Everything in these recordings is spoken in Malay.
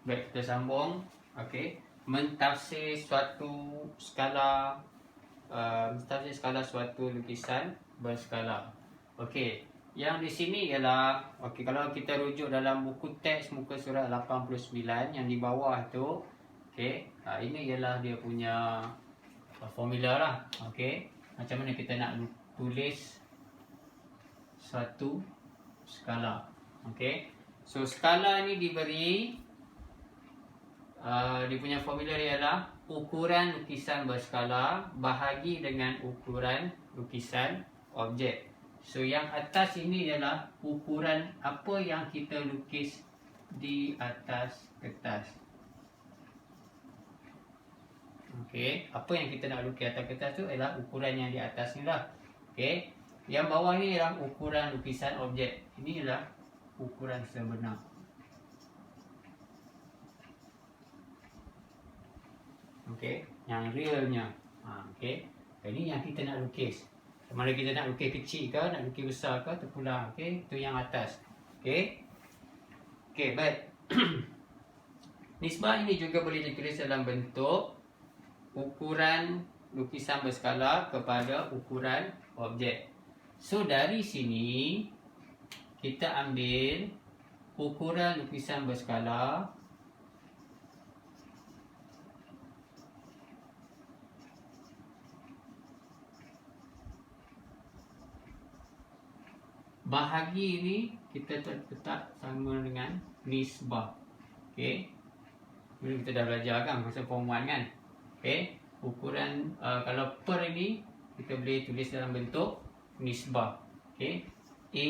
Baik, kita sambung. Okey, mentafsir suatu skala, mentafsir skala suatu lukisan berskala. Okey, yang di sini ialah, okey, kalau kita rujuk dalam buku teks muka surat 89 yang di bawah tu, okey, ini ialah dia punya formula lah. Okey, macam mana kita nak tulis suatu skala. Okey, so skala ni diberi, dia punya formula ialah ukuran lukisan berskala bahagi dengan ukuran lukisan objek. So yang atas ini ialah ukuran apa yang kita lukis di atas kertas. Okey, apa yang kita nak lukis atas kertas tu ialah ukuran yang di atas ni lah. Okey, yang bawah ni ialah ukuran lukisan objek. Ini ialah ukuran sebenar. Okey, yang realnya. Okey, ini yang kita nak lukis. Sama ada kita nak lukis kecil ke, nak lukis besar ke, terpulang. Okey, itu yang atas. Okey. Okey, baik. Nisbah ini juga boleh ditulis dalam bentuk ukuran lukisan berskala kepada ukuran objek. So dari sini kita ambil ukuran lukisan berskala bahagi ini kita letak sama dengan nisbah. Okey, dulu kita dah belajar kan masa form 1 kan. Okey, ukuran kalau per ini kita boleh tulis dalam bentuk nisbah. Okey, A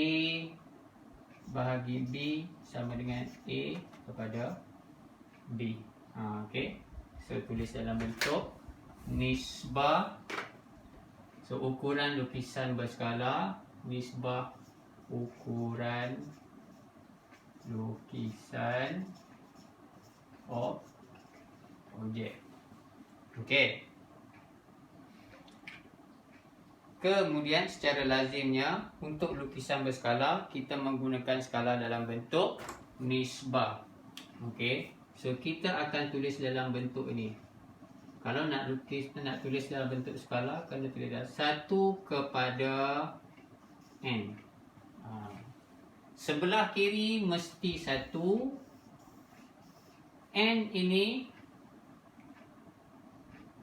bahagi B sama dengan A kepada B. Okey, so tulis dalam bentuk nisbah. So ukuran lukisan berskala nisbah ukuran lukisan objek. Okey. Kemudian secara lazimnya untuk lukisan berskala kita menggunakan skala dalam bentuk nisbah. Okey. So kita akan tulis dalam bentuk ini. Kalau nak tulis dalam bentuk skala, kena tulis dalam 1 kepada n. Sebelah kiri mesti 1. N ini,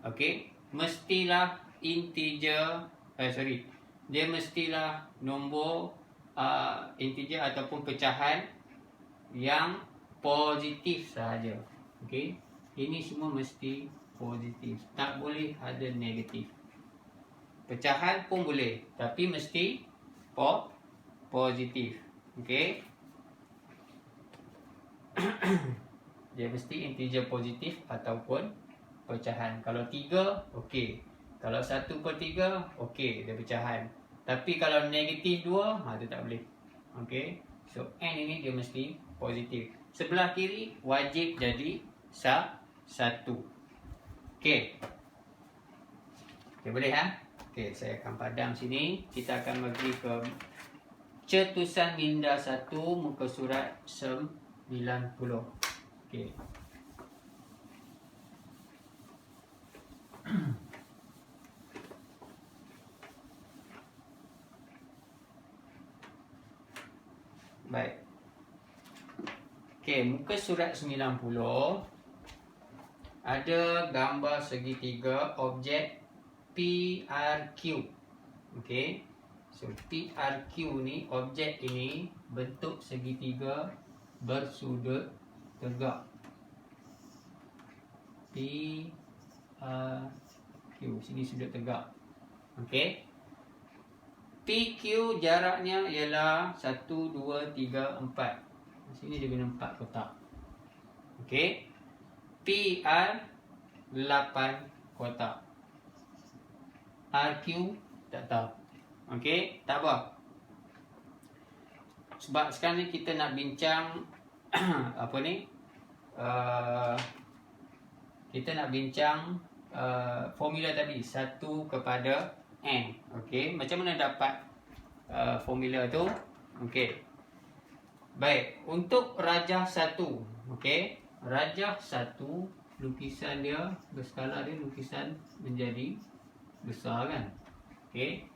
okey, mestilah integer. Dia mestilah nombor integer ataupun pecahan yang positif sahaja. Okey, ini semua mesti positif, tak boleh ada negatif. Pecahan pun boleh, tapi mesti positif. Okey. Dia mesti integer positif ataupun pecahan. Kalau 3, okey. Kalau 1/3, okey, dia pecahan. Tapi kalau negatif 2, tu tak boleh. Okey. So n ini dia mesti positif. Sebelah kiri wajib jadi 1. Okey. Okey, boleh ha? Okey, saya akan padam sini. Kita akan pergi ke cetusan minda 1 muka surat 90. Okey. Baik. Okey, muka surat 90 ada gambar segitiga objek PRQ. Okey. So PRQ ni, objek ini bentuk segitiga bersudut tegak. PRQ, sini sudut tegak. Okey. PQ jaraknya ialah 1, 2, 3, 4. Sini dia guna 4 kotak. Okey. PR 8 kotak. RQ tak tahu. Okey, tak apa. Sebab sekarang ni kita nak bincang apa ni? Kita nak bincang formula tadi 1 kepada n. Okey, macam mana dapat formula tu? Okey. Baik, untuk rajah 1, okey. rajah 1, lukisan dia berskala dia lukisan menjadi besar kan. Okey.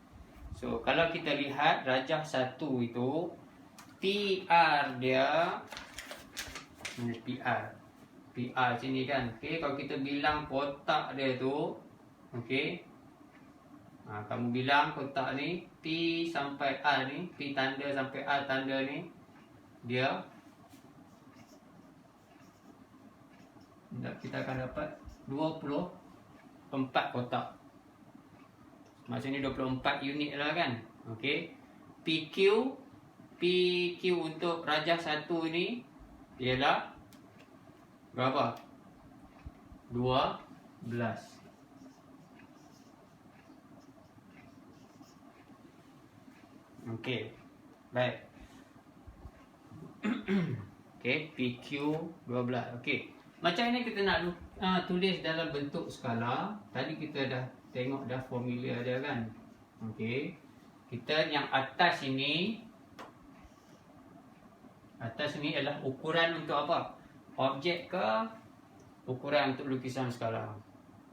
So kalau kita lihat rajah 1 itu PR dia ini PR sini kan. Okey, kalau kita bilang kotak dia tu, okey. Kamu bilang kotak ni P sampai R ni, P tanda sampai R tanda ni dia kita akan dapat 24 kotak. Maksudnya 24 unit lah kan. Okey. PQ untuk rajah 1 ni ialah berapa? 12. Okey. Baik. Okey, PQ 12. Okey. Macam ni kita nak tulis dalam bentuk skala. Tadi kita dah tengok dah formula dia kan. Okey. Kita yang atas ini adalah ukuran untuk apa? Objek ke ukuran untuk lukisan skala.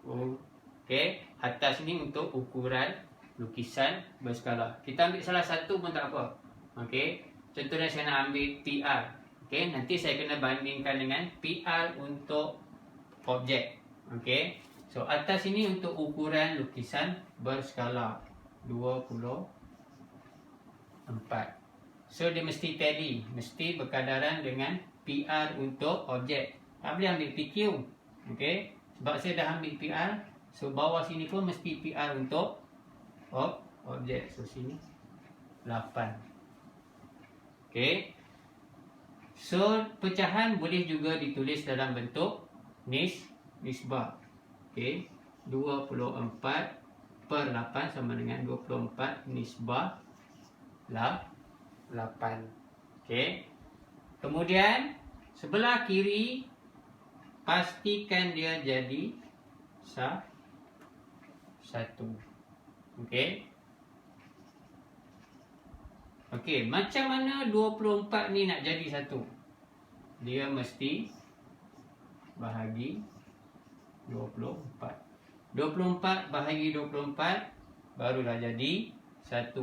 Okey. Atas ni untuk ukuran lukisan berskala. Kita ambil salah satu pun tak apa. Okey. Contohnya saya nak ambil PR. Okey, nanti saya kena bandingkan dengan PR untuk objek. Okey. So atas ini untuk ukuran lukisan berskala 24. So dia mesti tally, mesti berkadaran dengan PR untuk objek. Tak boleh ambil PQ. Okey. Sebab saya dah ambil PR, so bawah sini pun mesti PR untuk objek. So sini 8. Okey. So pecahan boleh juga ditulis dalam bentuk nisbah. Okey. 24 per 8 sama dengan 24 nisbah 8. Okey. Kemudian sebelah kiri pastikan dia jadi 1. Okey. Okey, macam mana 24 ni nak jadi 1? Dia mesti bahagi 24. 24 bahagi 24 barulah jadi 1.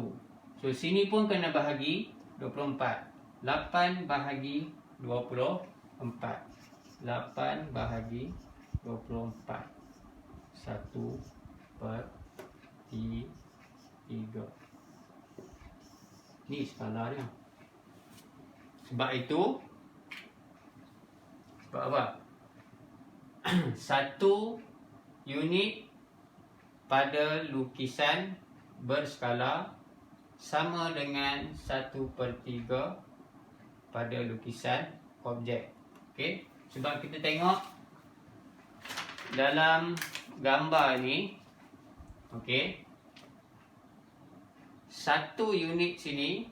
So sini pun kena bahagi 24. 8 bahagi 24. 8 bahagi 24. 1 per 3. Ni skala dia. Sebab itu, sebab apa? 1 unit pada lukisan berskala sama dengan 1/3 pada lukisan objek. Okey, sebab kita tengok dalam gambar ni, okey, 1 unit sini,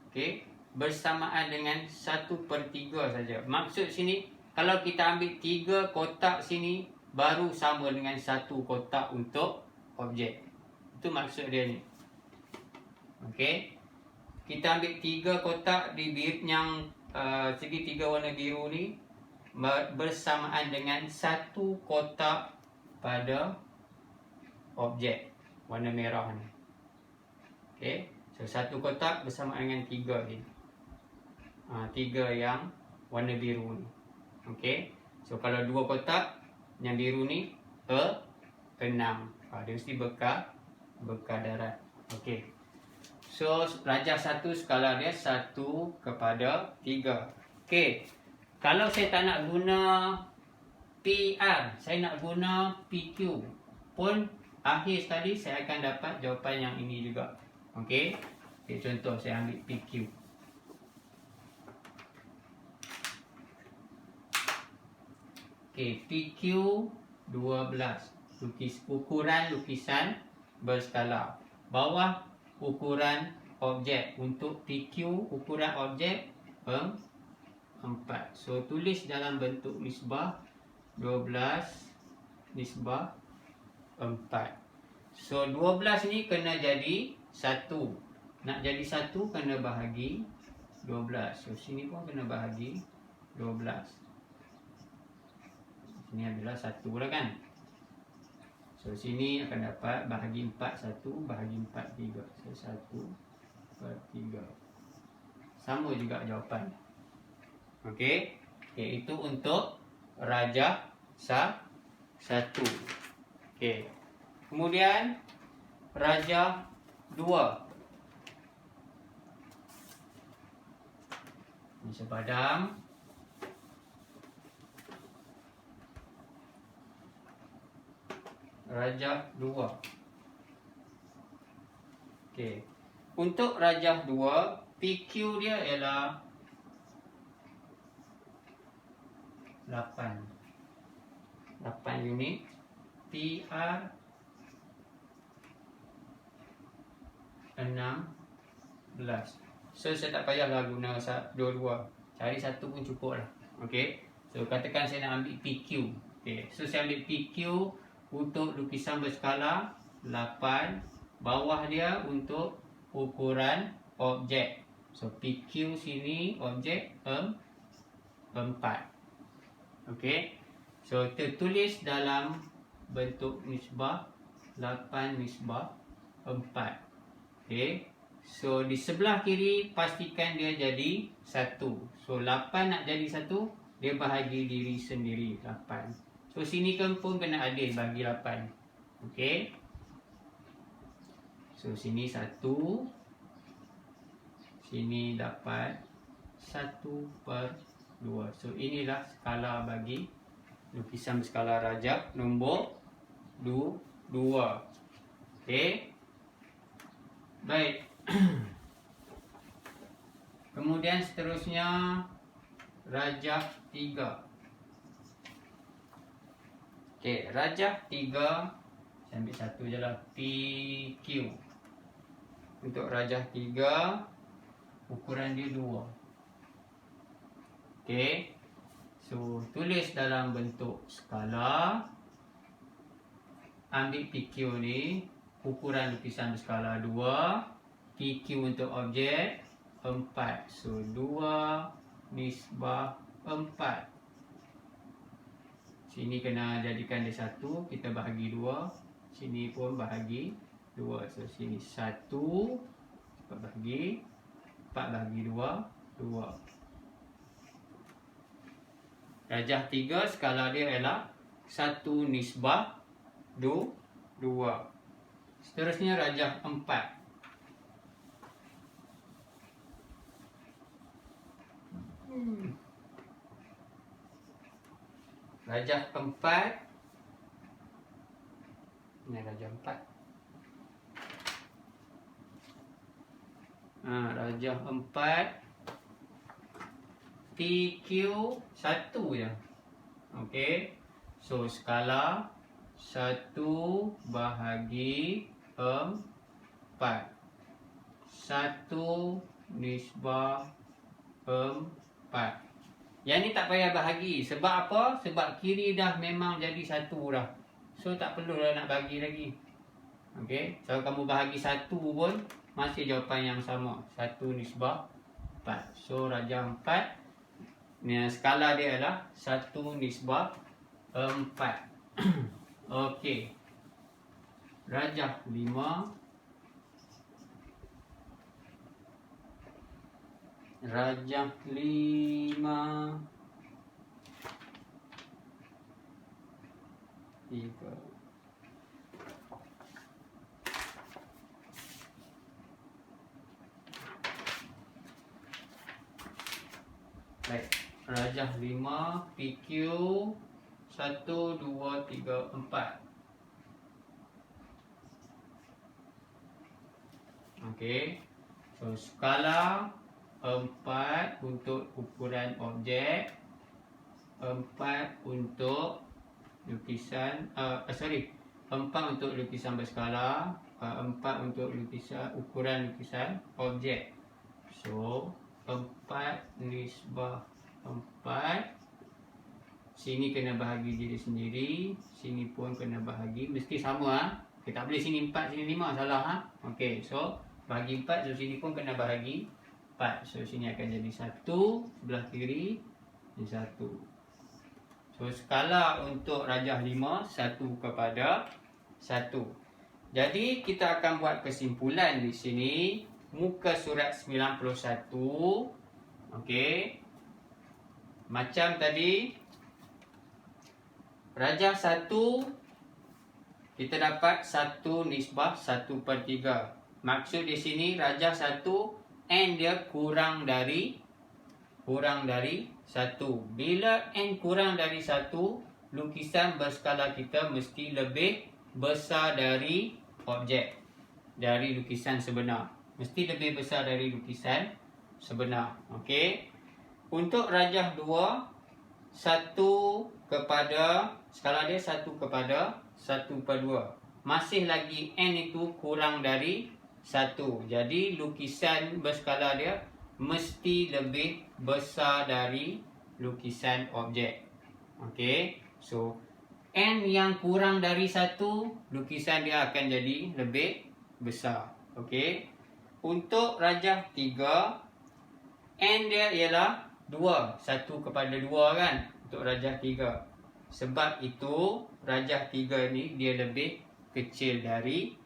okey, bersamaan dengan 1/3 saja. Maksud sini, kalau kita ambil 3 kotak sini, baru sama dengan 1 kotak untuk objek. Itu maksud dia ni. Okey. Kita ambil 3 kotak di yang segitiga warna biru ni bersamaan dengan 1 kotak pada objek warna merah ni. Okey. So 1 kotak bersamaan dengan 3 ni. 3 yang warna biru ni. Okey. So kalau 2 kotak yang biru ni 6. Dia mesti berkadaran. Okey. So rajah 1 skala dia 1/3. Okey. Kalau saya tak nak guna PR, saya nak guna PQ pun akhir sekali saya akan dapat jawapan yang ini juga. Okey. Okay, contoh saya ambil PQ. Okey, PQ 12. Ukuran lukisan berskala. Bawah ukuran objek. Untuk PQ ukuran objek 4. So tulis dalam bentuk nisbah 12 nisbah 4. So 12 ni kena jadi 1. Nak jadi 1 kena bahagi 12. So sini pun kena bahagi 12. Sini adalah 1 lah kan. So sini akan dapat bahagi 4 1 bahagi 4 3. So 1/3. Sama juga jawapan. Okey. Itu untuk rajah 1. Okey. Kemudian rajah 2. Ini sepadam. Rajah 2. Okey. Untuk rajah 2, PQ dia ialah 8 unit. PR 16. So saya tak payahlah guna dua-dua. Cari satu pun cukup lah. Okey. So katakan saya nak ambil PQ. Okey. So saya ambil PQ untuk lukisan berskala 8. Bawah dia untuk ukuran objek. So PQ sini objek 4. Okey. So tertulis dalam bentuk nisbah 8/4. Okey. So di sebelah kiri pastikan dia jadi 1. So 8 nak jadi 1, dia bahagi diri sendiri 8. So sini kan pun kena adil bagi 8. Okey. So sini 1. Sini dapat 1/2. So inilah skala bagi lukisan berskala rajah nombor 2. Okey. Baik. Kemudian seterusnya rajah 3. Okey, rajah 3 saya ambil satu je lah, PQ. Untuk rajah 3 ukuran dia 2. Okey. So tulis dalam bentuk skala. Ambil PQ ni, ukuran lukisan berskala 2, PQ untuk objek 4. So 2/4. Sini kena jadikan dia 1, kita bahagi 2. Sini pun bahagi 2. So sini 1 bahagi 4 bahagi 2, 2. Rajah 3 skala dia ialah 1/2. Seterusnya rajah 4. Rajah 4. Ini rajah 4. Rajah 4. PQ 1 je. Okey. So skala 1/4. 1/4. Yang ni tak payah bahagi. Sebab apa? Sebab kiri dah memang jadi 1 dah. So tak perlulah nak bagi lagi. Okey. So kamu bahagi 1 pun masih jawapan yang sama. 1/4. So rajah 4 ni skala dia adalah 1/4. Okey. Rajah 5. Rajah 5. 3. Baik. Rajah 5 PQ 1 2 3 4. Okey. So skala 4 untuk ukuran objek, 4 untuk lukisan 4 untuk lukisan berskala, 4 untuk lukisan ukuran lukisan objek. So 4/4. Sini kena bahagi diri sendiri, sini pun kena bahagi, mesti sama Kita tak boleh sini 4 sini 5, salah Okey, so bahagi 4, so sini pun kena bahagi 4. So sini akan jadi 1 sebelah kiri, ini 1. So So skala untuk rajah 5 1/1. Jadi kita akan buat kesimpulan di sini muka surat 91. Okey. Macam tadi rajah 1 kita dapat 1 nisbah 1/3. Maksud di sini rajah 1 n dia kurang dari 1. Bila n kurang dari 1, lukisan berskala kita mesti lebih besar dari objek, dari lukisan sebenar. Mesti lebih besar dari lukisan sebenar. Okey. Untuk rajah 2, 1 kepada, skala dia 1/1/2. Masih lagi n itu kurang dari 1. Jadi lukisan berskala dia mesti lebih besar dari lukisan objek. Okey. So n yang kurang dari 1, lukisan dia akan jadi lebih besar. Okey. Untuk rajah 3, n dia ialah 2. 1/2 kan, untuk rajah 3. Sebab itu rajah 3 ni dia lebih kecil dari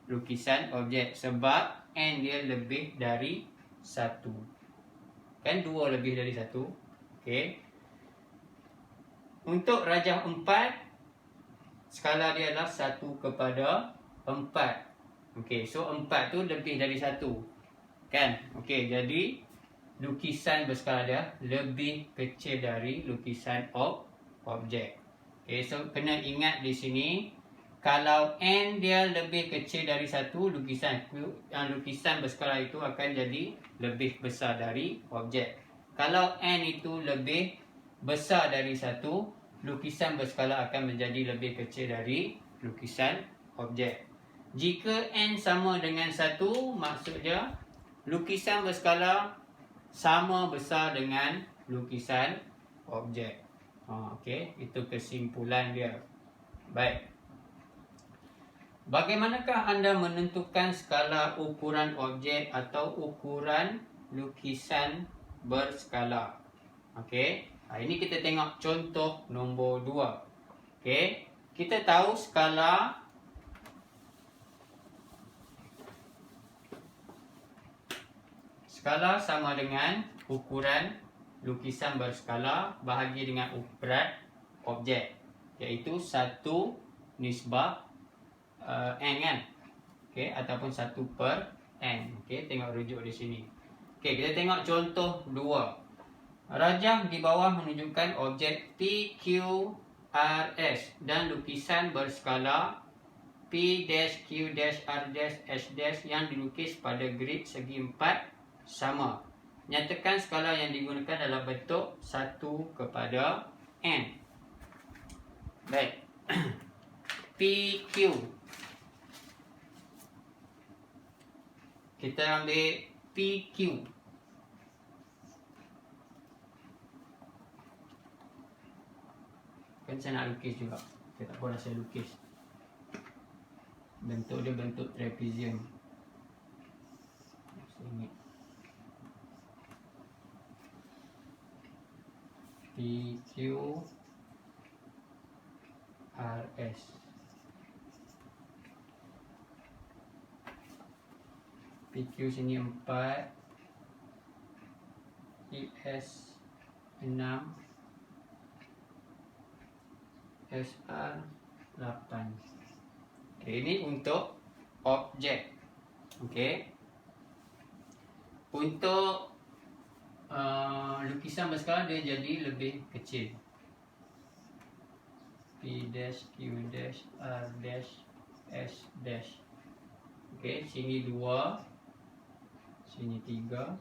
lukisan objek. Sebab n dia lebih dari 1. Kan 2 lebih dari 1. Okey. Untuk rajah 4, skala dia adalah 1/4. Okey, so 4 tu lebih dari 1. Kan? Okey, jadi lukisan berskala dia lebih kecil dari lukisan objek. Okey, so kena ingat di sini, kalau n dia lebih kecil dari 1, lukisan berskala itu akan jadi lebih besar dari objek. Kalau n itu lebih besar dari 1, lukisan berskala akan menjadi lebih kecil dari lukisan objek. Jika n sama dengan 1, maksudnya lukisan berskala sama besar dengan lukisan objek. Okey, itu kesimpulan dia. Baik. Bagaimanakah anda menentukan skala ukuran objek atau ukuran lukisan berskala? Okey. Ini kita tengok contoh nombor 2. Okey. Kita tahu skala sama dengan ukuran lukisan berskala bahagi dengan ukuran objek, iaitu 1 nisbah n kan. Okey, ataupun 1/n. Okey, tengok rujuk di sini. Okey, kita tengok contoh 2. Rajah di bawah menunjukkan objek PQRS dan lukisan berskala P-Q-R-S- yang dilukis pada grid segi 4 sama. Nyatakan skala yang digunakan dalam bentuk 1/n. Baik. PQ. Kita ambil PQ. Kan saya nak lukis juga. Saya tak boleh saya lukis. Bentuk dia bentuk trapezium. PQRS. PQ sini 4, ES 6, SR 8. Okey, ini untuk objek. Okey. Untuk lukisan berskala dia jadi lebih kecil. P-Q-R-S. Okey, sini 2, sini 3,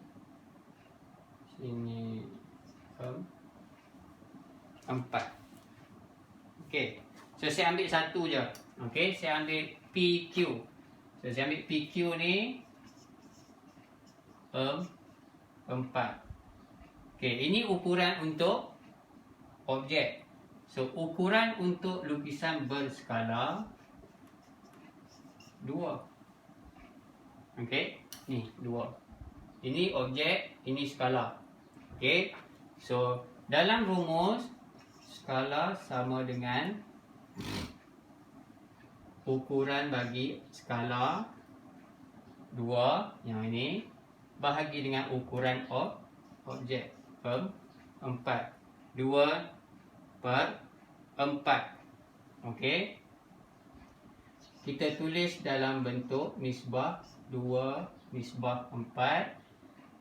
sini 4. Okey. So saya ambil satu je. Okey, saya ambil PQ. So saya ambil PQ ni 4. Okey, ini ukuran untuk objek. So ukuran untuk lukisan berskala 2. Okey, ni 2. Ini objek, ini skala. Okey. So dalam rumus berskala sama dengan ukuran bagi skala 2 yang ini bahagi dengan ukuran objek 4. 2/4. Okey. Kita tulis dalam bentuk nisbah 2/4.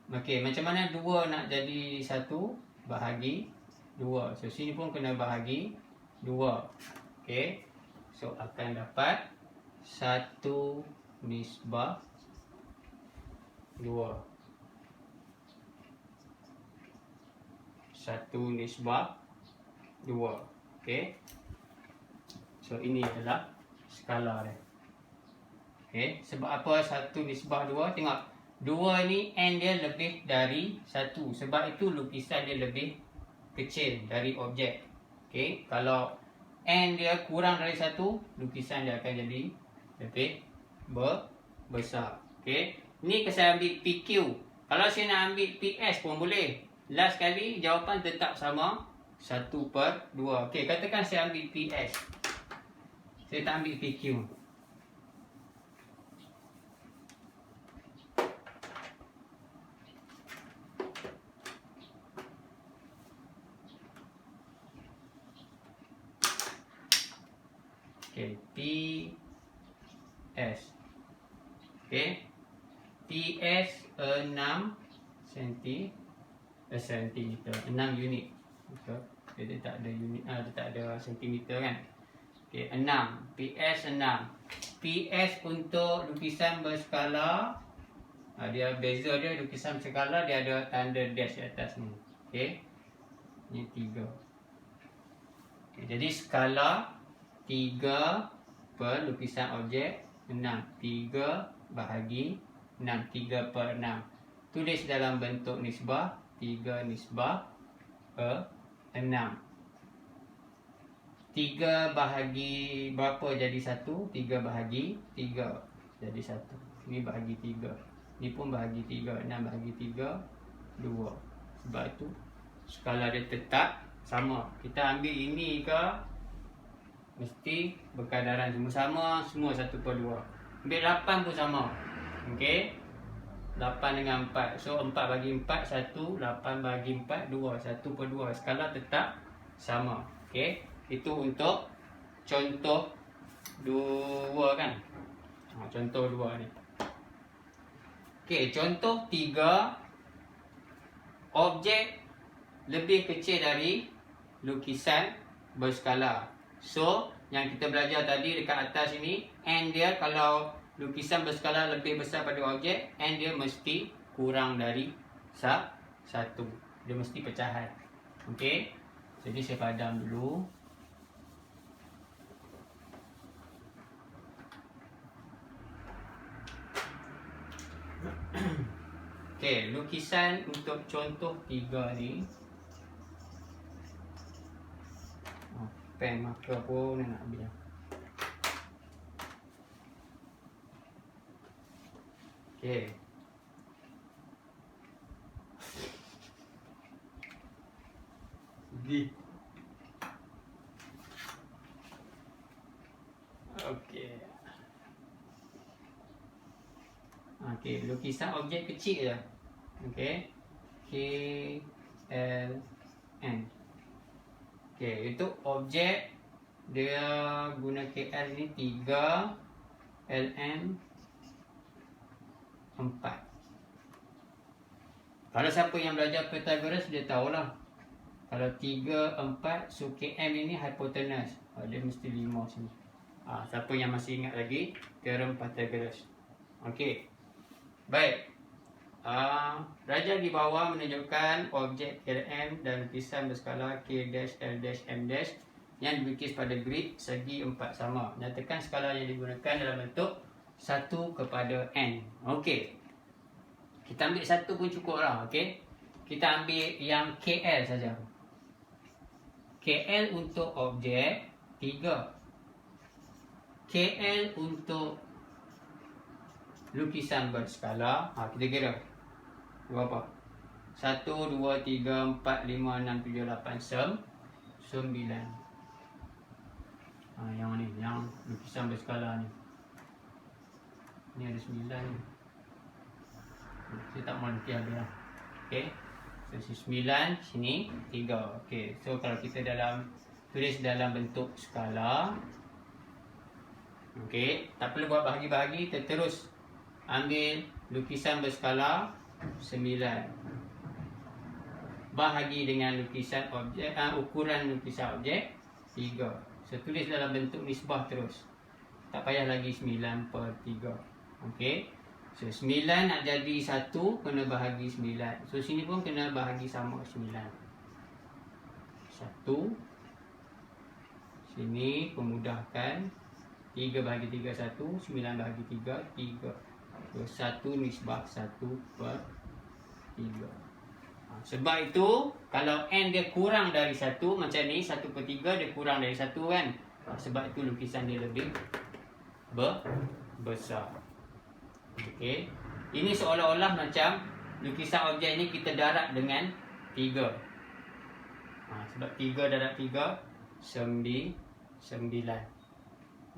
Okey, macam mana 2 nak jadi 1? Bahagi 2. So sini pun kena bahagi 2. Okey. So akan dapat 1/2. 1/2. Okey. So ini adalah skala dia. Okey, sebab apa 1/2? Tengok 2 ni N dia lebih dari 1. Sebab itu lukisan dia lebih kecil dari objek. Okey, kalau N dia kurang dari 1, lukisan dia akan jadi lebih besar. Okey, ni saya ambil PQ. Kalau saya nak ambil PS pun boleh. Last kali jawapan tetap sama 1/2. Okey, katakan saya ambil PS. Saya tak ambil PQ. Okey, PS. Okey. PS 6 sentimeter, 6 unit. Betul. Dia tak ada unit, dia tak ada sentimeter kan. Okey, 6. PS 6. PS untuk lukisan berskala, dia beza dia lukisan berskala dia ada tanda dash di atas ni. Okey. Ni 3. Okay, jadi skala 3 per lukisan objek 6. 3 bahagi 6. 3/6. Tulis dalam bentuk nisbah 3/6. 3 bahagi berapa jadi 1? 3 bahagi 3 jadi 1. Ni bahagi 3. Ni pun bahagi 3. 6 bahagi 3 2. Sebab itu skala dia tetap sama. Kita ambil ini ke mesti berkadaran semua sama, semua 1/2. Ambil 8 pun sama. Okey. 8 dengan 4. So 4 bagi 4 1, 8 bagi 4 2. 1/2. Skala tetap sama. Okey. Itu untuk contoh 2 kan. Contoh 2 ni. Okey, contoh 3. Objek lebih kecil dari lukisan berskala. So, yang kita belajar tadi dekat atas ini, N dia kalau lukisan berskala lebih besar pada objek, N dia mesti kurang dari 1. Dia mesti pecahan. Okey. Jadi saya padam dulu. Okey, lukisan untuk contoh 3 ni. Pen marker pun nak ambil. Okey. Di. Okey. Okey, lukisan objek kecil je. Okey. K L N. Okey, itu objek dia guna KL ni 3, LN 4. Kalau siapa yang belajar Pythagoras dia tahulah. Kalau 3, 4, so KM ini hypotenuse. Dia mesti 5 sini. Siapa yang masih ingat lagi teorem Pythagoras. Okey. Baik. Raja di bawah menunjukkan objek KLM dan lukisan berskala K dash L dash M dash yang dilukis pada grid segi 4 sama. Nyatakan skala yang digunakan dalam bentuk 1/n. Okey. Kita ambil 1 pun cukup lah. Okey. Kita ambil yang KL saja. KL untuk objek 3. KL untuk lukisan berskala, kita kira berapa? 1, 2, 3, 4, 5, 6, 7, 8, 9. Yang ni, yang lukisan berskala ni. Ni ada 9 ni. Saya tak mahu nanti habis lah. Okay. So 9 sini 3. Okay. So kalau kita tulis dalam bentuk skala. Okay. Tak perlu buat bahagi-bahagi. Kita terus ambil lukisan berskala 9. Bahagi dengan lukisan objek, ukuran lukisan objek 3. So tulis dalam bentuk nisbah terus. Tak payah lagi 9/3. Okey. So 9 nak jadi 1 kena bahagi 9. So sini pun kena bahagi sama 9. 1. Sini pemudahkan 3 bahagi 3 1, 9 bahagi 3 3. So 1 nisbah 1/3. Sebab itu kalau n dia kurang dari 1 macam ni, 1/3 dia kurang dari 1 kan. Sebab itu lukisan dia lebih besar. Okey. Ini seolah-olah macam lukisan objek ni kita darab dengan 3. Sebab 3 darab 3 9.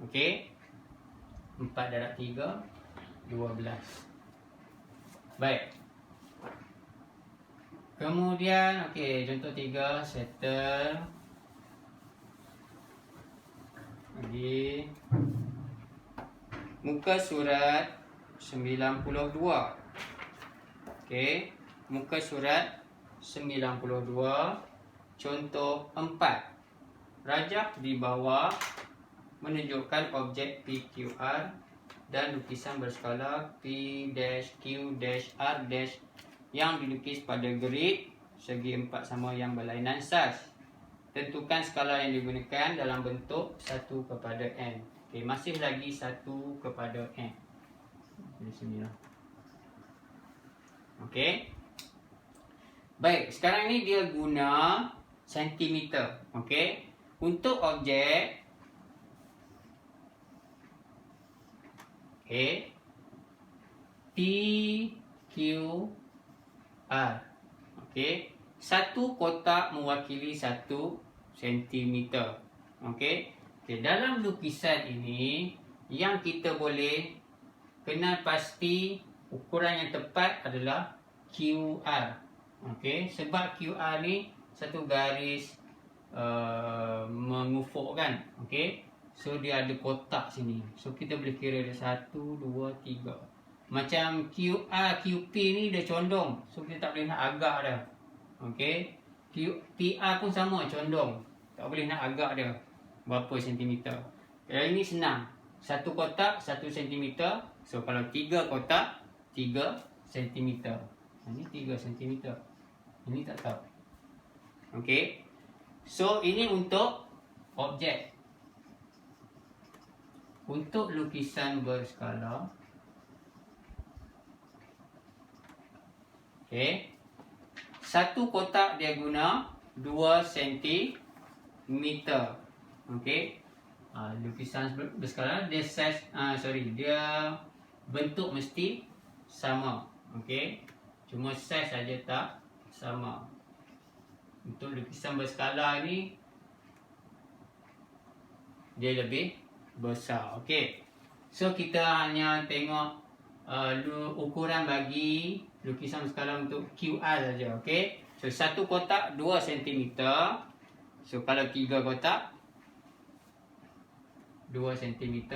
Okey. 4 darab 3 12. Baik. Kemudian, okey, contoh 3, settle. Lagi. Muka surat 92. Okey, muka surat 92. Contoh 4. Rajah di bawah menunjukkan objek PQR dan lukisan berskala P-Q-R- yang dilukis pada grid segi 4 sama yang berlainan saiz. Tentukan skala yang digunakan dalam bentuk 1/n. Okey, masih lagi 1/n. Di sinilah. Okey. Baik, sekarang ni dia guna sentimeter. Okey. Untuk objek PQR. Okey. Satu kotak mewakili 1 cm. Okey. Dalam lukisan ini yang kita boleh kenal pasti ukuran yang tepat adalah QR. Okey. Sebab QR ni satu garis mengufuk kan. Okey. So dia ada kotak sini. So kita boleh kira dia 1 2 3. Macam QR, QP ni dia condong. So kita tak boleh nak agak dia. Okey. PR pun sama, condong. Tak boleh nak agak dia berapa sentimeter. Yang ini senang. Satu kotak 1 cm. So kalau 3 kotak 3 cm. Ini 3 cm. Ini tak tahu. Okey. So ini untuk objek. Untuk lukisan berskala, okey, satu kotak dia guna 2 cm. Okey. Lukisan berskala dia saiz dia bentuk mesti sama. Okey. Cuma saiz saja tak sama. Untuk lukisan berskala ni dia lebih besar. Okey. So kita hanya tengok ukuran bagi lukisan berskala untuk QR saja. Okey. So satu kotak 2 cm. So kalau 3 kotak 2 cm,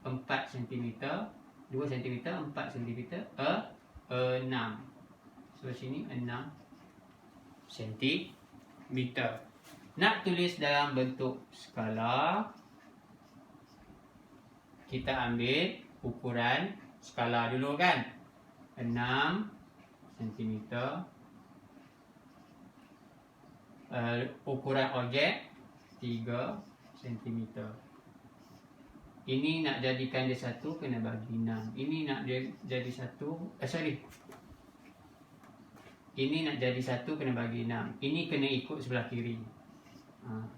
4 cm, 2 cm, 4 cm, 6. So sini 6 cm. Nak tulis dalam bentuk skala, kita ambil ukuran skala dulu kan. 6 cm. Ukuran objek 3 cm. Ini nak jadikan dia 1 kena bagi 6. Ini nak dia jadi 1, ini nak jadi 1 kena bagi 6. Ini kena ikut sebelah kiri.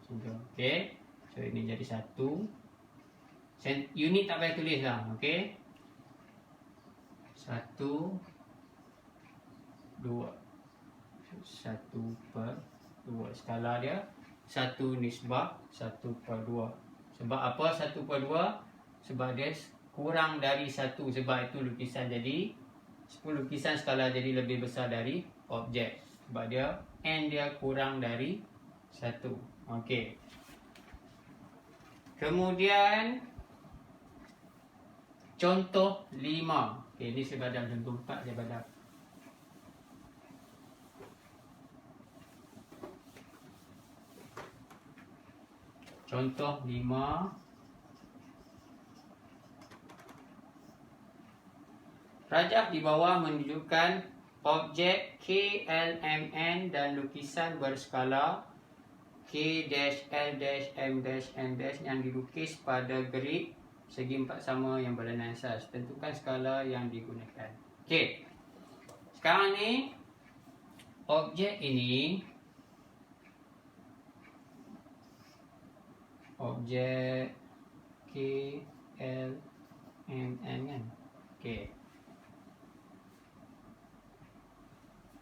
Contoh. Okey. So ini jadi 1. Unit tak payah tulis lah. Okey. 1 2. 1/2. Skala dia 1 nisbah 1/2. Sebab apa 1/2? Sebab dia kurang dari 1. Sebab itu lukisan jadi, lukisan skala jadi lebih besar dari objek. Sebab dia N dia kurang dari 1. Okey. Kemudian contoh 5. Okey, ni saya badam contoh 4 saya badam. Contoh 5. Rajah di bawah menunjukkan objek K, L, M, N dan lukisan berskala K dash, L dash, M dash, N dash yang dilukis pada grid segi empat sama yang berlainan asas. Tentukan skala yang digunakan. Okey. Sekarang ni objek ini, objek K, L, M, N kan. Okey.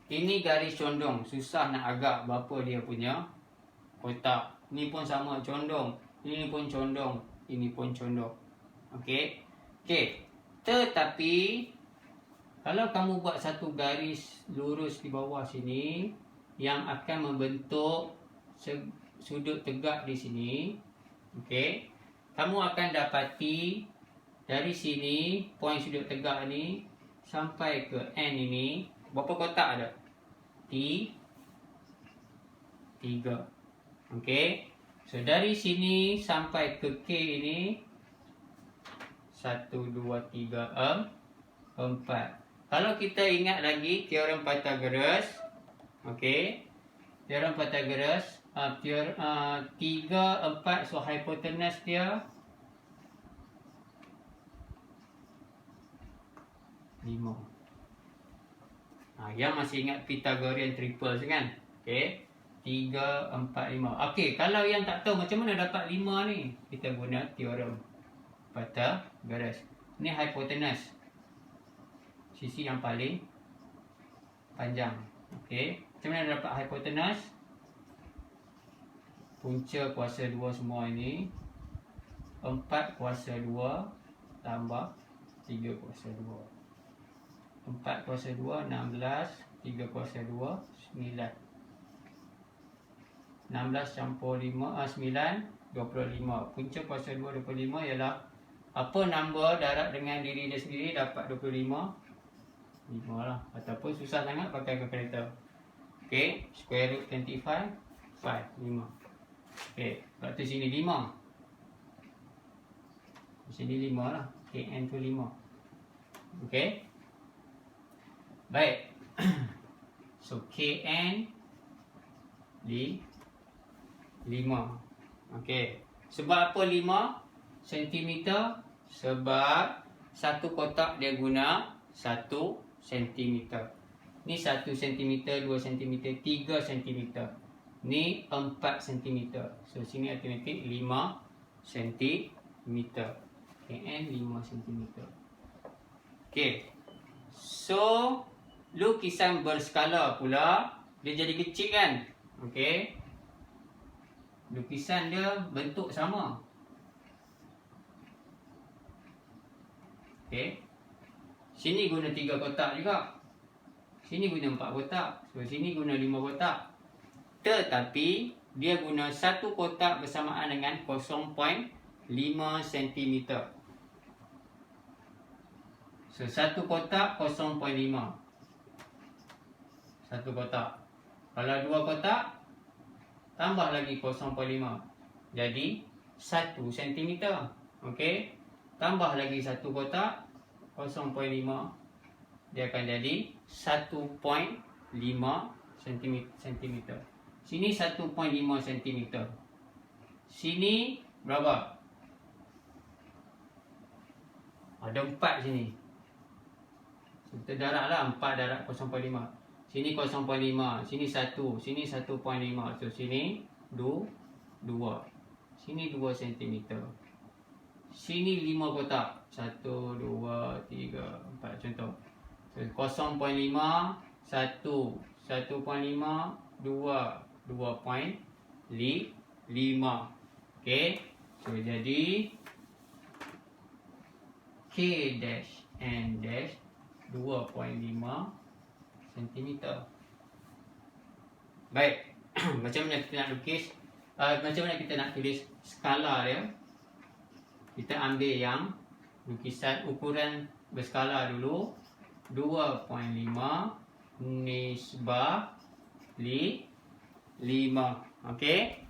Ini garis condong, susah nak agak berapa dia punya kotak. Ni pun sama condong, ini pun condong, ini pun condong. Okey. Okey. Tetapi kalau kamu buat satu garis lurus di bawah sini yang akan membentuk sudut tegak di sini, okey. Kamu akan dapati dari sini poin sudut tegak ni sampai ke N ini berapa kotak ada? 3. Okey. So dari sini sampai ke K ini 1, 2, 3, 4. Kalau kita ingat lagi teorem Pythagoras, okey. Teorem Pythagoras, 3, 4, so hipotenuse dia 5. Yang masih ingat Pythagorean triples kan? Okey. 3, 4, 5. Okey, kalau yang tak tahu macam mana dapat 5 ni, kita guna teorem Pythagoras. Ni hipotenuse, sisi yang paling panjang. Okey. Macam mana dapat hipotenuse? Punca kuasa 2 semua ini 4 kuasa 2 tambah 3 kuasa 2. 4 kuasa 2, 16. 3 kuasa 2, 9. 16 campur 5, 9, 25. Punca kuasa 2, 25 ialah apa number darab dengan diri dia sendiri dapat 25? 5 lah. Ataupun susah sangat pakai kalkulator. Okey, square root 25, 5. Okey, lepas tu sini 5. Sini 5 lah. Kn tu 5. Okey. Baik. So Kn 5. Okey. Sebab apa 5 cm? Sebab satu kotak dia guna 1 cm. Ni 1 cm, 2 cm, 3 cm. Ni 4 cm. So sini automatik 5 cm. Kn 5 cm. Okey. So lukisan berskala pula dia jadi kecil kan? Okey. Lukisan dia bentuk sama. Okey. Sini guna 3 kotak juga. Sini guna 4 kotak. So sini guna 5 kotak. Tetapi dia guna satu kotak bersamaan dengan 0.5 cm. So satu kotak 0.5. Satu kotak. Kalau 2 kotak tambah lagi 0.5. Jadi 1 cm. Okey. Tambah lagi satu kotak 0.5. Dia akan jadi 1.5 cm. Sini 1.5 cm. Sini berapa? Ada 4 sini. Kita darablah 4 darab 0.5. Sini 0.5, sini 1, sini 1.5. So sini 2. Sini 2 cm. Sini 5 kotak. 1, 2, 3, 4 contoh. So 0.5, 1, 1.5, 2, 2.5. Okey. So jadi K dash N dash 2.5 cm. Baik. Macam mana kita nak lukis? Macam mana kita nak tulis skala dia? Kita ambil yang lukisan ukuran berskala dulu. 2.5 nisbah 5. Okey.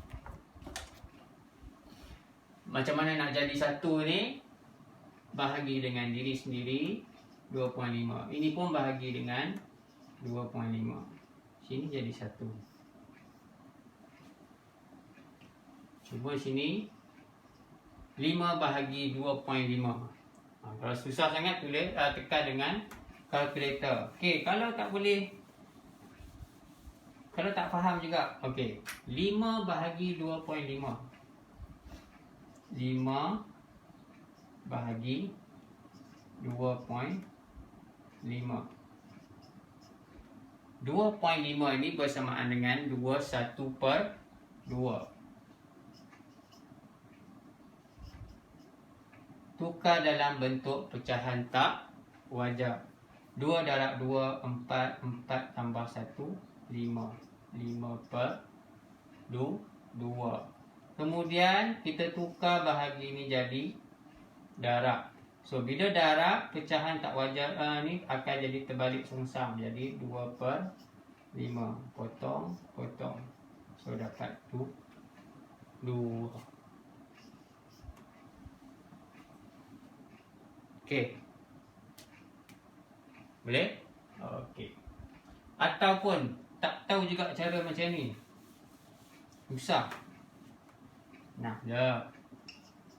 Macam mana nak jadi satu ni? Bahagi dengan diri sendiri 2.5. Ini pun bahagi dengan 2.5. Sini jadi satu. Cuba sini 5 bahagi 2.5. Kalau susah sangat tulis tekan dengan kalkulator. Okey, kalau tak boleh, kalau tak faham juga, okey. 5 bahagi 2.5. 5 bahagi 2.5. 2.5 ini bersamaan dengan 1/2. Tukar dalam bentuk pecahan tak wajar. 2 darab 2, 4. 4 tambah 1, 5. 5/2. Kemudian kita tukar bahagi ini jadi darab. So bila darab, pecahan tak wajar ni akan jadi terbalik sengsam. Jadi 2/5. Potong. So dapat 2. Okey. Boleh? Okey. Ataupun tak tahu juga cara macam ni. Susah. Nah, dah.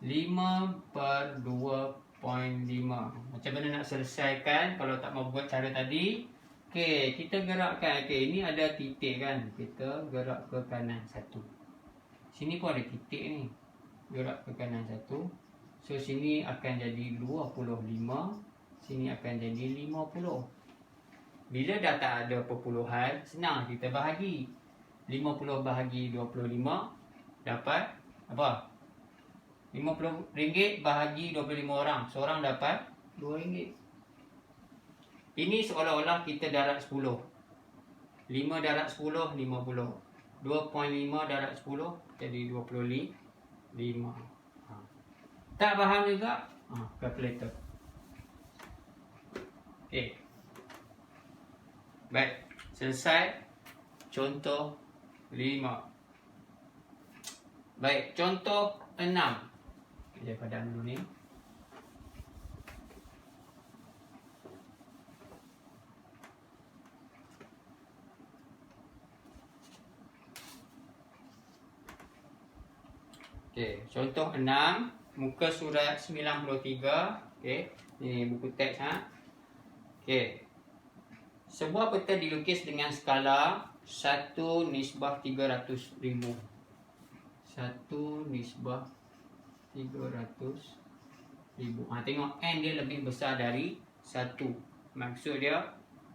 5/2.5. Macam mana nak selesaikan kalau tak mau buat cara tadi? Okey, kita gerakkan. Okey, ini ada titik kan. Kita gerak ke kanan 1. Sini pun ada titik ni. Gerak ke kanan 1. So sini akan jadi 25. Sini akan jadi 50. Bila dah tak ada perpuluhan, senang kita bahagi. 50 bahagi 25 dapat apa? RM50 bahagi 25 orang. Seorang dapat RM2. Ini seolah-olah kita darab 10. 5 darab 10, 50. 2.5 darab 10 jadi 25. Tak faham juga? Kalkulator. Okey. Baik. Selesai. Contoh 5. Baik. Contoh 6. Kita padam dulu ni. Okey. Contoh 6. Muka surat 93. Okey. Ini buku teks Okey. Sebuah peta dilukis dengan skala 1/300,000. 1/300,000. Tengok N dia lebih besar dari 1. Maksud dia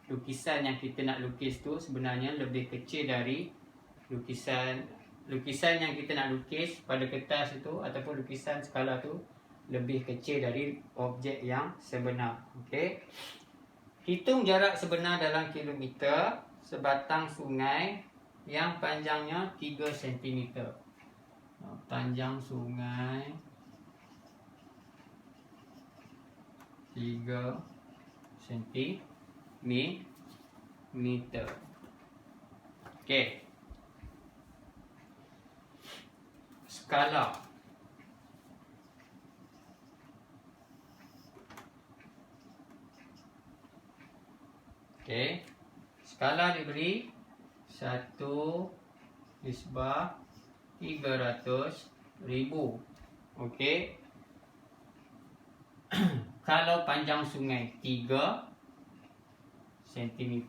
lukisan yang kita nak lukis tu sebenarnya lebih kecil dari lukisan yang kita nak lukis pada kertas itu ataupun lukisan skala tu lebih kecil dari objek yang sebenar. Okey. Hitung jarak sebenar dalam kilometer sebatang sungai yang panjangnya 3 cm. Panjang sungai 3 cm. Okey. Skala. Okey. Skala diberi 1/300,000. Okey. Kalau panjang sungai 3 cm,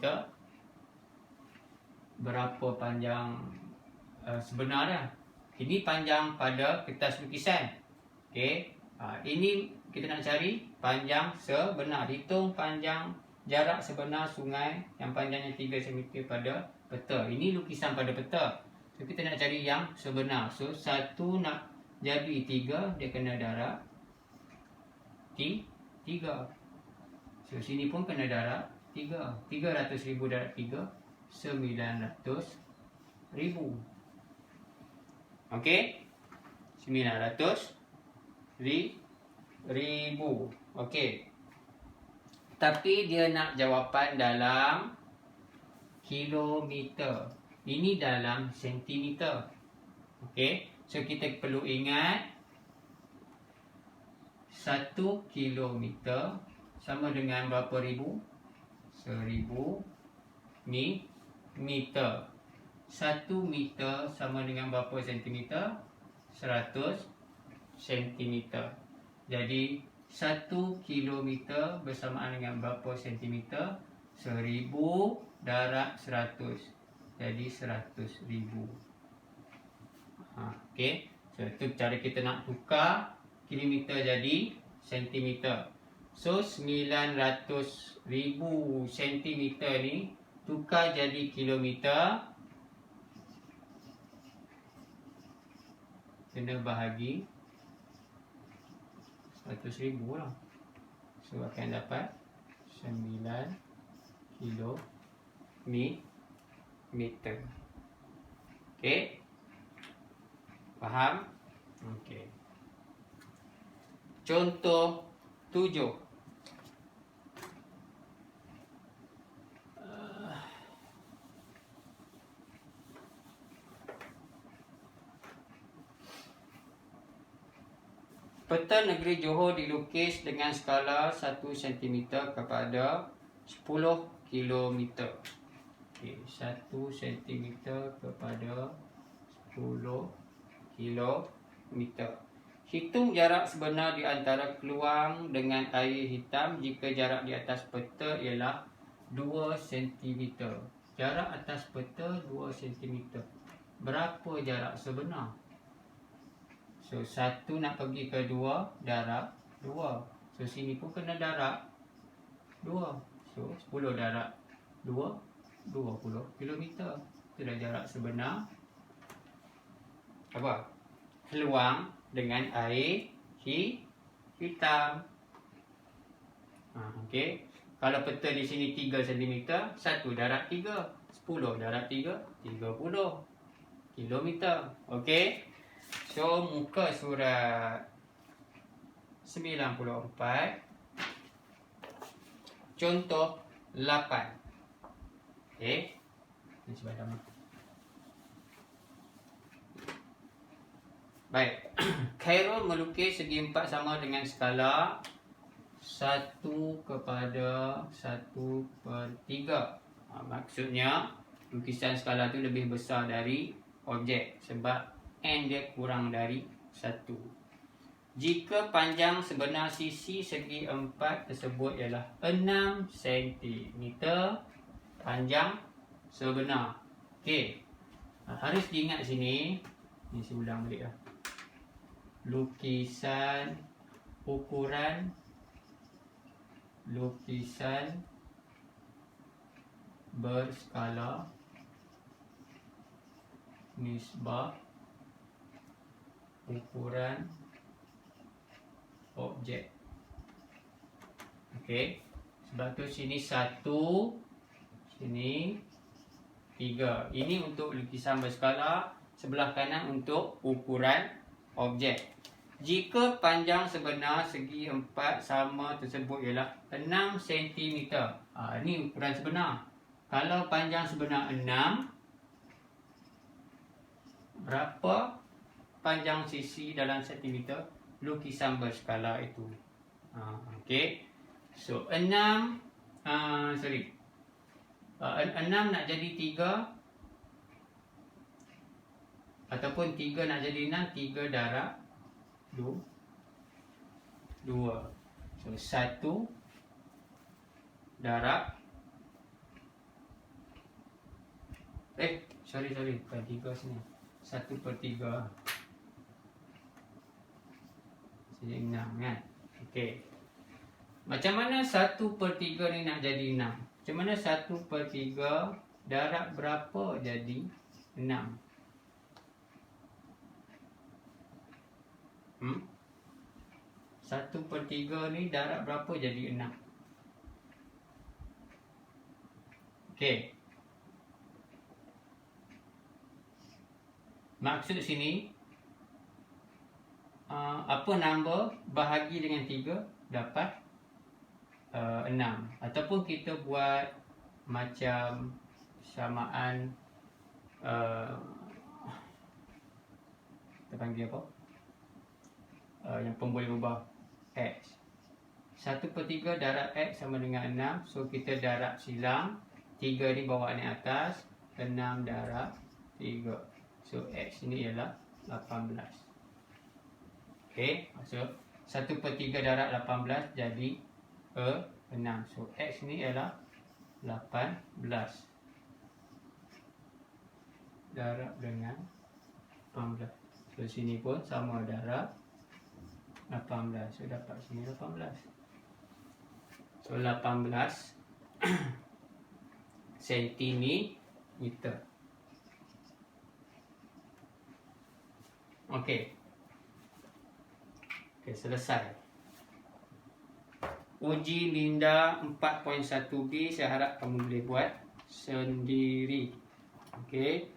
berapa panjang sebenarnya? Ini panjang pada kertas lukisan. Okey. Ini kita nak cari panjang sebenar. Hitung panjang jarak sebenar sungai yang panjangnya 3 cm pada peta. Ini lukisan pada peta. So kita nak cari yang sebenar. So 1 nak jadi 3, dia kena darab 3. So sini pun kena darab 3. 300,000 darab 3, 900,000. Okey, 900,000. Okey, tapi dia nak jawapan dalam kilometer. Ini dalam sentimeter. Okey, so kita perlu ingat 1 kilometer sama dengan berapa ribu? 1000 meter. 1 meter sama dengan berapa sentimeter? 100 sentimeter. Jadi 1 kilometer bersamaan dengan berapa sentimeter? 1000 darab 100. Jadi 100,000. Okey, so itu cara kita nak tukar kilometer jadi sentimeter. So 900,000 sentimeter ni tukar jadi kilometer, kena bahagi 100,000 lah. So akan dapat 9 kilometer. Okey, faham? Okey. Contoh 7. Peta negeri Johor dilukis dengan skala 1 cm kepada 10 km. Okey, 1 cm kepada 10 km. Hitung jarak sebenar di antara keluang dengan air hitam jika jarak di atas peta ialah 2 cm. Jarak atas peta 2 cm. Berapa jarak sebenar? So 1 nak pergi ke 2, darab 2. So sini pun kena darab 2. So 10 darab 2, 20 km. Itulah jarak sebenar apa? Keluang dengan air hitam. Okey. Kalau peta di sini 3 cm, 1 darab 3, 10 darab 3, 30 km. Okey. So muka surat 94, contoh 8. Okey. Ini sebelah mana? Baik. Khairul melukis segi empat sama dengan skala 1 kepada 1/3. Maksudnya lukisan skala tu lebih besar dari objek sebab N dia kurang dari 1. Jika panjang sebenar sisi segi empat tersebut ialah 6 cm panjang sebenar. Okey. Harus diingat sini. Ni saya ulang balik lah. Lukisan berskala nisbah ukuran objek. Okey. Sebab tu sini 1, sini 3. Ini untuk lukisan berskala, sebelah kanan untuk ukuran objek. Jika panjang sebenar segi empat sama tersebut ialah 6 cm. Ini ukuran sebenar. Kalau panjang sebenar 6, berapa panjang sisi dalam sentimeter lukisan berskala itu? Okey. So 6 nak jadi 3 ataupun 3 nak jadi 6, 3 darab 2. So 1 darab bukan 3 sini. 1/3. Jadi 6 kan? Okey. Macam mana 1/3 ni nak jadi 6? Macam mana 1/3 darab berapa jadi 6? 1/3 ni darab berapa jadi 6. Okey. Maksud sini apa number bahagi dengan 3 dapat 6. Ataupun kita buat macam samaan kita panggil apa? Yang pun boleh ubah X. 1/3 darab X sama dengan 6. So kita darab silang, 3 ni bawa naik atas, 6 darab 3. So X ni ialah 18. Okey, maksud 1/3 darab 18 jadi 6. So X ni ialah 18 darab dengan 18. So sini pun sama, darab 18. So dapat sini 18. So 18 sentimeter. Okey. Okey, selesai. Uji minda 4.1b, saya harap kamu boleh buat sendiri. Okey.